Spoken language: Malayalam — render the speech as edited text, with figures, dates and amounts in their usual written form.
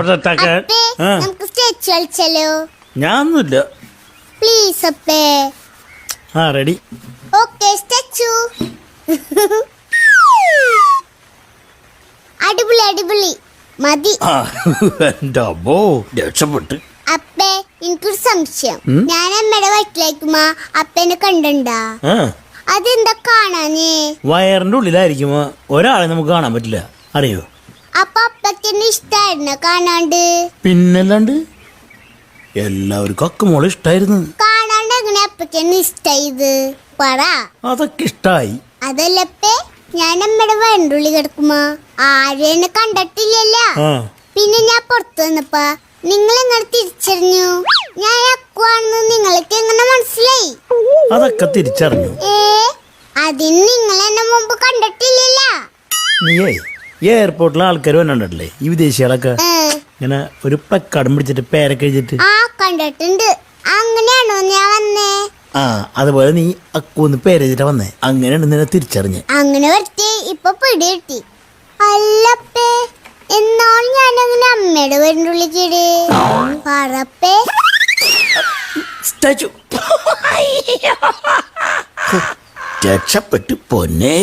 അപ്പേ, നമുക്ക് സ്കെച്ച് കളിച്ചാലോ? ഞാനൊന്നുമില്ല. പ്ലീസ് അപ്പേ. റെഡി. Okay, sketch. അടിപൊളി അടിപൊളി മതി. എന്റെ അമ്മോ, രക്ഷപ്പെട്ട്. അപ്പേ, എനിക്കൊരു സംശയം. ഞാൻ അമ്മയുടെ വയറ്റിലേക്കുമാ അപ്പേനെ കണ്ടണ്ടാ? അതെന്താ കാണാനേ? വയറിന്റെ ഉള്ളിലായിരിക്കുമ്പോ ഒരാളെ നമുക്ക് കാണാൻ പറ്റില്ല, അറിയോ? അപ്പൊ അപ്പക്കെന്നെ ഇഷ്ടായിരുന്ന കാണാണ്ട്? പിന്നല്ലാണ്ട് എല്ലാവർക്കും അക്കുമോളെ ഇഷ്ടായിരുന്നു. കാണാണ്ട് എങ്ങനെ അപ്പക്കെന്നെ ഇഷ്ടായത് പറ. അതൊക്കെ ഇഷ്ടായി. അതല്ലപ്പേ, ഞാൻ അമ്മയുടെ വയറിനുള്ളിൽ കിടക്കുമ്പോ ആരെന്നെ കണ്ടിട്ടില്ലല്ലോ. പിന്നെ ഞാൻ പുറത്തു വന്നപ്പോ നിങ്ങൾ എങ്ങനെ തിരിച്ചറിഞ്ഞു ഞാൻ അക്കുവാണെന്ന്? നിങ്ങൾക്ക് എങ്ങനെ മനസ്സിലായി? അതൊക്കെ തിരിച്ചറിഞ്ഞു. അതിന് നിങ്ങൾ എന്നെ മുമ്പ് കണ്ടിട്ടില്ലല്ലോ. നീയേ എയർപോർട്ടിലെ ആൾക്കാർ വന്നിട്ടുണ്ടല്ലേ, ഈ വിദേശികളൊക്കെ ഇങ്ങനെ ഒരു പ്ലക്കാർഡും പിടിച്ചിട്ട് പേരൊക്കെ എഴുതിട്ട്. കണ്ടിട്ടുണ്ട്. അങ്ങനെയാണോ ഞാൻ വന്നേ? അതുപോലെ നീ അക്കൂന്ന് പേരെഴുതിട്ടാ വന്നേ. അങ്ങനെയാണ് നിന്നെ തിരിച്ചറിഞ്ഞ്. അങ്ങനെ വരട്ടെ, ഇപ്പൊ പിടി കിട്ടി. അല്ലപ്പേ, എന്നാലും ഞാനങ്ങനെ അമ്മയുടെ വീടിന്റെ ഉള്ളിൽ കിടേ പറപ്പേ. സ്റ്റാച്ചു രക്ഷപ്പെട്ട് പൊന്നേ.